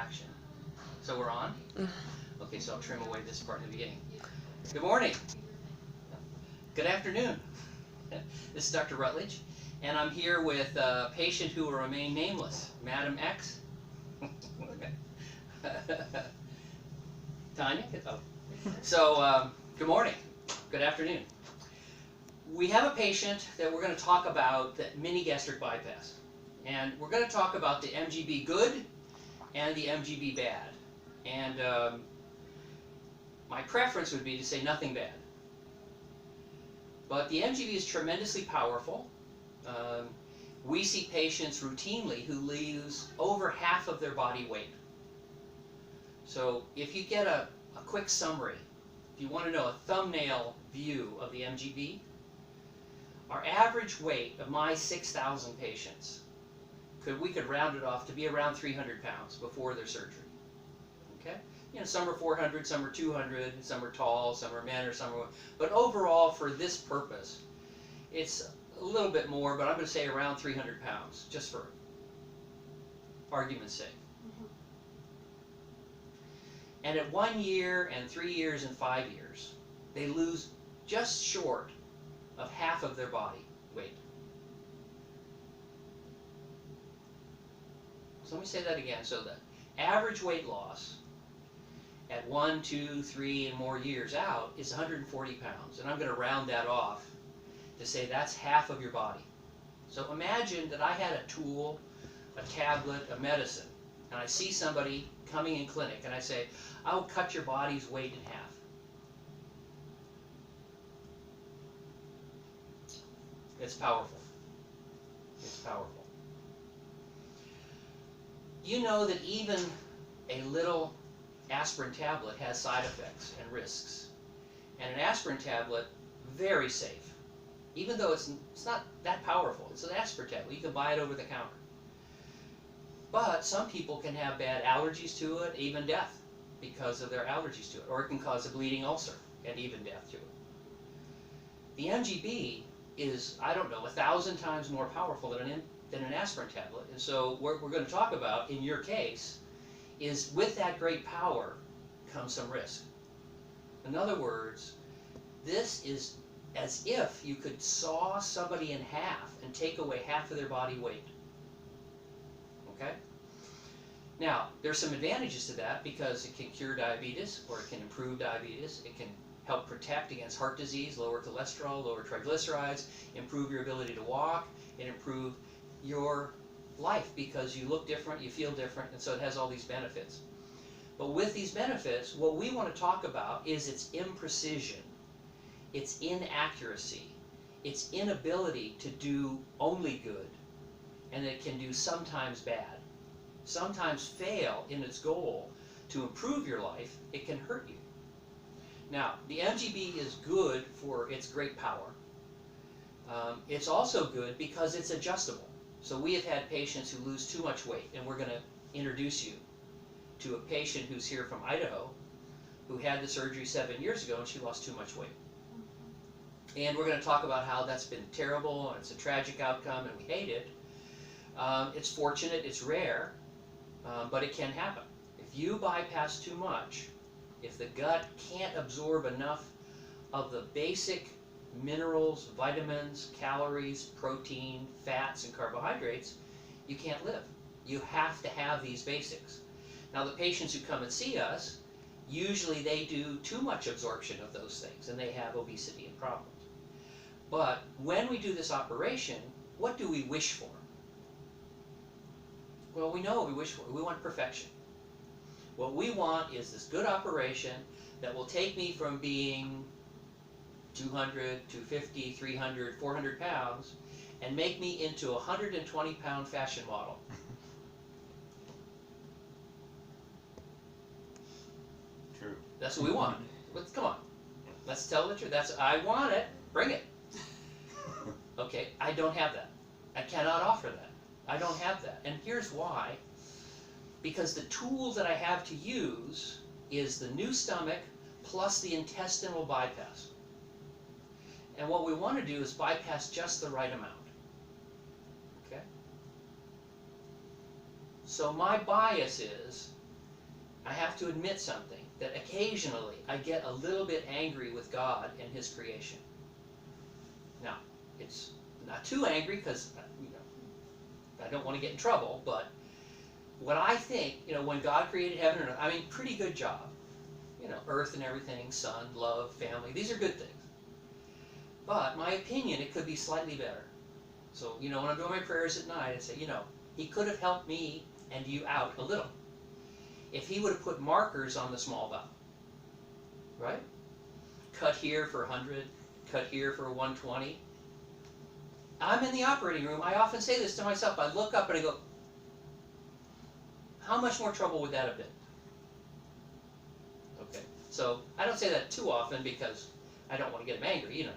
action. So we're on? Okay, so I'll trim away this part in the beginning. Good morning. Good afternoon. This is Dr. Rutledge, and I'm here with a patient who will remain nameless, Madam X. Tanya? Oh. So, good morning. Good afternoon. We have a patient that we're going to talk about, that mini gastric bypass. And we're going to talk about the MGB good and the MGB bad. And my preference would be to say nothing bad. But the MGB is tremendously powerful. We see patients routinely who lose over half of their body weight. So if you get a quick summary, if you want to know a thumbnail view of the MGB, our average weight of my 6,000 patients, we could round it off to be around 300 pounds before their surgery. Okay? You know, some are 400, some are 200, some are tall, some are men, or some are... But overall, for this purpose, it's a little bit more, but I'm going to say around 300 pounds, just for argument's sake. And at 1 year and 3 years and 5 years, they lose just short of half of their body weight. So let me say that again. So the average weight loss at 1, 2, 3, and more years out is 140 pounds. And I'm going to round that off to say that's half of your body. So imagine that I had a tool, a tablet, a medicine, and I see somebody coming in clinic, and I say, I'll cut your body's weight in half. It's powerful. It's powerful. You know that even a little aspirin tablet has side effects and risks. And an aspirin tablet, very safe. Even though it's not that powerful. It's an aspirin tablet. You can buy it over the counter. But some people can have bad allergies to it, even death, because of their allergies to it. Or it can cause a bleeding ulcer and even death to it. The MGB is, I don't know, 1,000 times more powerful than an aspirin tablet. And so what we're going to talk about, in your case, is with that great power comes some risk. In other words, this is as if you could saw somebody in half and take away half of their body weight. Okay? Now, there's some advantages to that because it can cure diabetes, or it can improve diabetes. It can help protect against heart disease, lower cholesterol, lower triglycerides, improve your ability to walk, and improve your life because you look different, you feel different, and so it has all these benefits. But with these benefits, what we want to talk about is its imprecision, its inaccuracy, its inability to do only good, and it can do sometimes bad, sometimes fail in its goal to improve your life. It can hurt you. Now, the MGB is good for its great power. It's also good because it's adjustable. So we have had patients who lose too much weight, and we're going to introduce you to a patient who's here from Idaho who had the surgery 7 years ago, and she lost too much weight. And we're going to talk about how that's been terrible, and it's a tragic outcome, and we hate it. It's fortunate, it's rare, but it can happen. If you bypass too much, if the gut can't absorb enough of the basic minerals, vitamins, calories, protein, fats, and carbohydrates, you can't live. You have to have these basics. Now, the patients who come and see us, usually they do too much absorption of those things, and they have obesity and problems. But when we do this operation, what do we wish for? Well, we know what we wish for. We want perfection. What we want is this good operation that will take me from being 200, 250, 300, 400 pounds and make me into a 120-pound fashion model. True. That's what we want. Come on. Let's tell the truth. I want it. Bring it. Okay, I don't have that. I cannot offer that. I don't have that. And here's why. Because the tool that I have to use is the new stomach plus the intestinal bypass. And what we want to do is bypass just the right amount. Okay? So my bias is I have to admit something, that occasionally I get a little bit angry with God and His creation. Now, it's not too angry because, I don't want to get in trouble, but what I think, when God created heaven and earth, I mean, pretty good job. Earth and everything, sun, love, family, these are good things. But my opinion, it could be slightly better. So, when I'm doing my prayers at night, I say, He could have helped me and you out a little if He would have put markers on the small vowel. Right? Cut here for 100, cut here for 120. I'm in the operating room. I often say this to myself. I look up and I go, how much more trouble would that have been? Okay. So I don't say that too often because I don't want to get Him angry,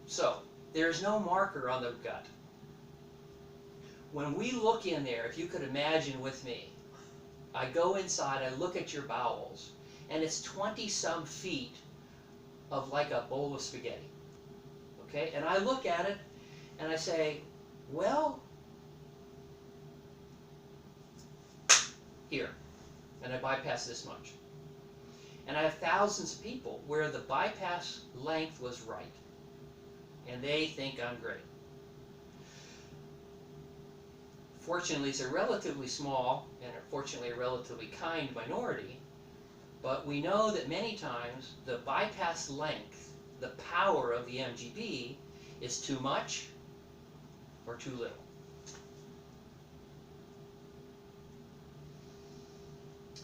So there's no marker on the gut. When we look in there, if you could imagine with me, I go inside, I look at your bowels, and it's 20-some feet of like a bowl of spaghetti. Okay? And I look at it, and I say, well, here. And I bypass this much. And I have thousands of people where the bypass length was right. And they think I'm great. Fortunately, it's a relatively small and fortunately a relatively kind minority, but we know that many times the bypass length, the power of the MGB, is too much or too little.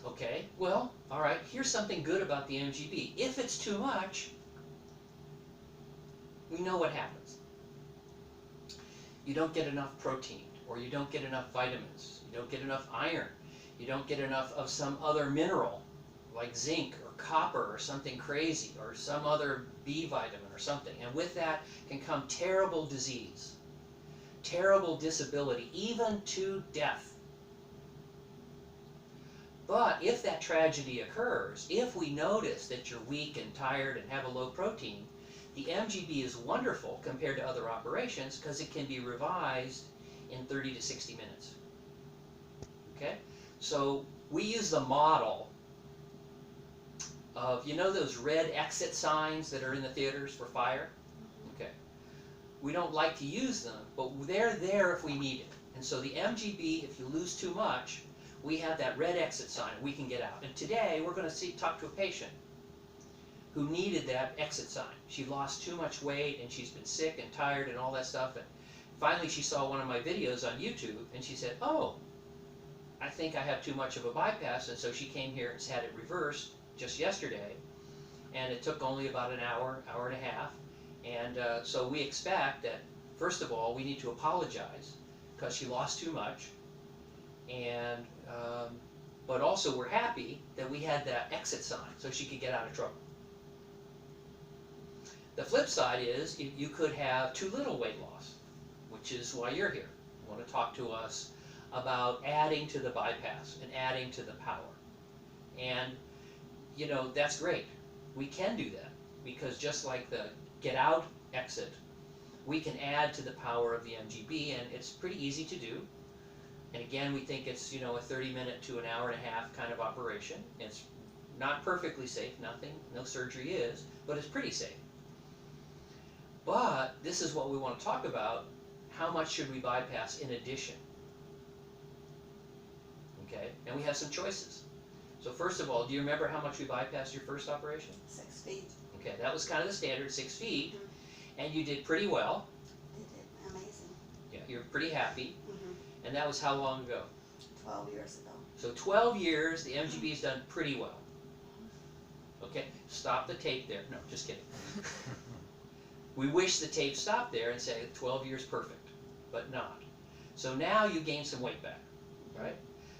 Okay, well, all right, here's something good about the MGB. If it's too much, we know what happens. You don't get enough protein, or you don't get enough vitamins, you don't get enough iron, you don't get enough of some other mineral, like zinc or copper or something crazy, or some other B vitamin or something. And with that can come terrible disease, terrible disability, even to death. But if that tragedy occurs, if we notice that you're weak and tired and have a low protein, the MGB is wonderful compared to other operations because it can be revised in 30 to 60 minutes. Okay? So we use the model of, those red exit signs that are in the theaters for fire? Okay. We don't like to use them, but they're there if we need it. And so the MGB, if you lose too much, we have that red exit sign, we can get out. And today we're going to talk to a patient who needed that exit sign. She lost too much weight and she's been sick and tired and all that stuff. And finally she saw one of my videos on YouTube and she said, oh, I think I have too much of a bypass. And so she came here and had it reversed just yesterday. And it took only about an hour, hour and a half. And so we expect that, first of all, we need to apologize because she lost too much. And but also we're happy that we had that exit sign so she could get out of trouble. The flip side is you could have too little weight loss, which is why you're here. You want to talk to us about adding to the bypass and adding to the power. And, that's great. We can do that because just like the get out exit, we can add to the power of the MGB, and it's pretty easy to do. And again, we think it's, a 30-minute to an hour and a half kind of operation. It's not perfectly safe, no surgery is, but it's pretty safe. But this is what we want to talk about. How much should we bypass in addition? Okay, and we have some choices. So first of all, do you remember how much we bypassed your first operation? 6 feet. Okay, that was kind of the standard, 6 feet. Mm-hmm. And you did pretty well. I did. Amazing. Yeah, you're pretty happy. Mm-hmm. And that was how long ago? 12 years ago. So 12 years, the MGB's done pretty well. Okay, stop the tape there. No, just kidding. We wish the tape stopped there and say 12 years perfect, but not. So now you gain some weight back, right?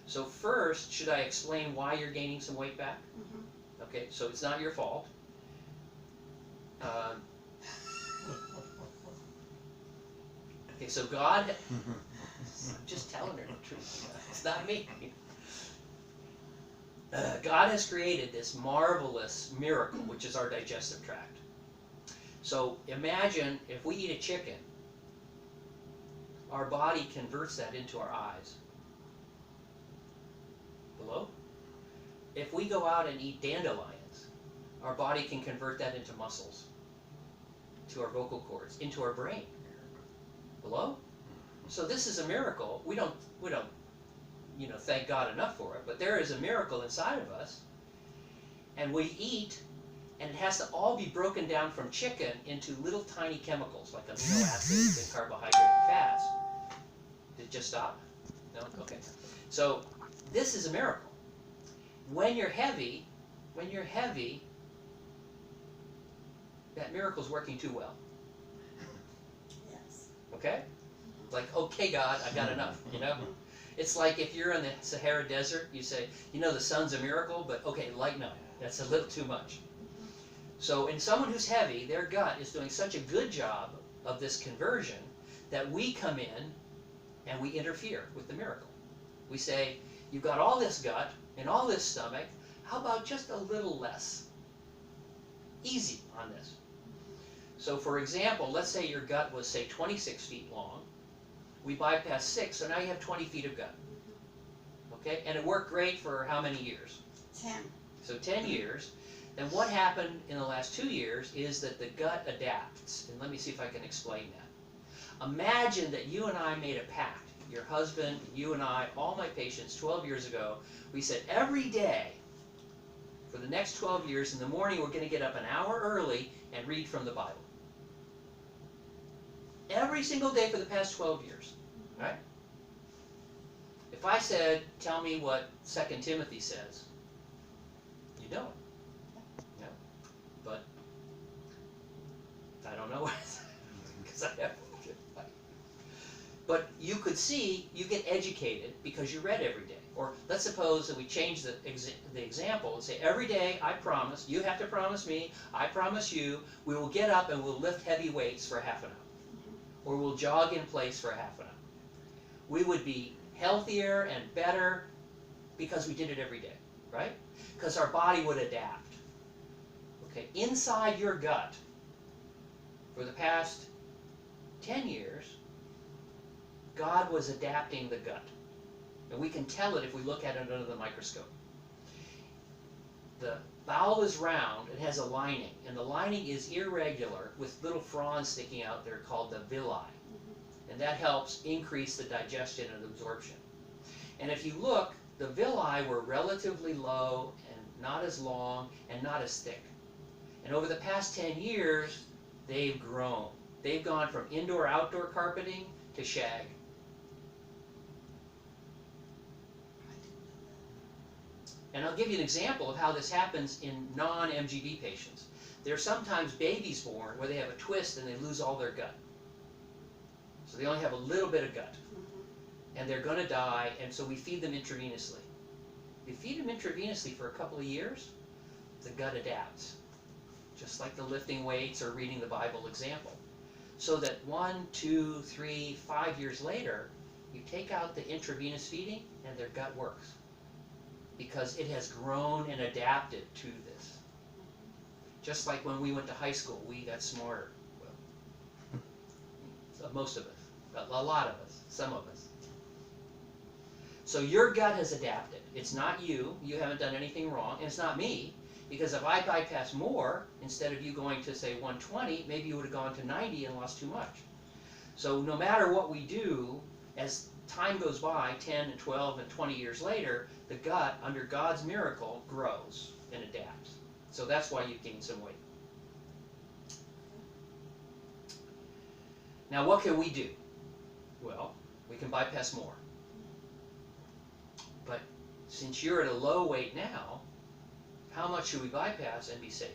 So first, should I explain why you're gaining some weight back? Mm-hmm. Okay, so it's not your fault. Okay, so God, I'm just telling her the truth. It's not me. God has created this marvelous miracle, which is our digestive tract. So imagine if we eat a chicken, our body converts that into our eyes. Hello? if we go out and eat dandelions, our body can convert that into muscles, to our vocal cords, into our brain. Hello? So this is a miracle. We don't, thank God enough for it, but there is a miracle inside of us, and we eat, and it has to all be broken down from chicken into little tiny chemicals like amino acids and carbohydrate and fats. Did it just stop? No? Okay. So this is a miracle. When you're heavy, that miracle's working too well. Yes. Okay? Like, okay, God, I got enough, It's like if you're in the Sahara Desert, you say, the sun's a miracle, but okay, lighten up. That's a little too much. So in someone who's heavy, their gut is doing such a good job of this conversion that we come in and we interfere with the miracle. We say, you've got all this gut and all this stomach, how about just a little less? Easy on this. So for example, let's say your gut was, say, 26 feet long. We bypassed 6, so now you have 20 feet of gut. Okay? And it worked great for how many years? 10. So 10 years. Then what happened in the last 2 years is that the gut adapts. And let me see if I can explain that. Imagine that you and I made a pact. Your husband, you and I, all my patients, 12 years ago, we said every day for the next 12 years in the morning we're going to get up an hour early and read from the Bible. Every single day for the past 12 years. Right? If I said, tell me what 2 Timothy says, you know it. Yeah. But I don't know what it says because I haven't. But you could see, you get educated because you read every day. Or let's suppose that we change the example and say, every day I promise, you have to promise me, I promise you, we will get up and we'll lift heavy weights for half an hour. Or we'll jog in place for half an hour. We would be healthier and better because we did it every day, right? Because our body would adapt. Okay, inside your gut, for the past 10 years, God was adapting the gut. And we can tell it if we look at it under the microscope. The bowel is round, it has a lining, and the lining is irregular with little fronds sticking out there called the villi. And that helps increase the digestion and absorption. And if you look, the villi were relatively low and not as long and not as thick. And over the past 10 years, they've grown. They've gone from indoor-outdoor carpeting to shag. And I'll give you an example of how this happens in non-MGD patients. There are sometimes babies born where they have a twist and they lose all their gut. So they only have a little bit of gut. And they're going to die, and so we feed them intravenously. You feed them intravenously for a couple of years, the gut adapts. Just like the lifting weights or reading the Bible example. So that 1, 2, 3, 5 years later, you take out the intravenous feeding and their gut works. Because it has grown and adapted to this. Just like when we went to high school, we got smarter. Well, most of us, a lot of us, some of us. So your gut has adapted. It's not you. You haven't done anything wrong. And it's not me. Because if I bypass more, instead of you going to, say, 120, maybe you would have gone to 90 and lost too much. So no matter what we do, as time goes by, 10 and 12 and 20 years later, the gut, under God's miracle, grows and adapts. So that's why you've gained some weight. Now what can we do? Well, we can bypass more. But since you're at a low weight now, how much should we bypass and be safe?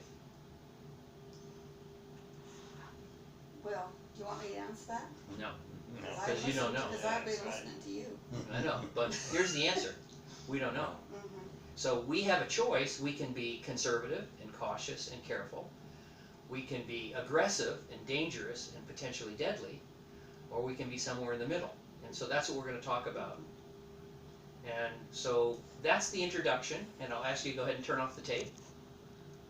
Well, do you want me to answer that? No, because you don't know. Because I've been listening to you. I know, but here's the answer. We don't know. So we have a choice. We can be conservative and cautious and careful. We can be aggressive and dangerous and potentially deadly, or we can be somewhere in the middle. And so that's what we're going to talk about. And so that's the introduction, and I'll ask you to go ahead and turn off the tape.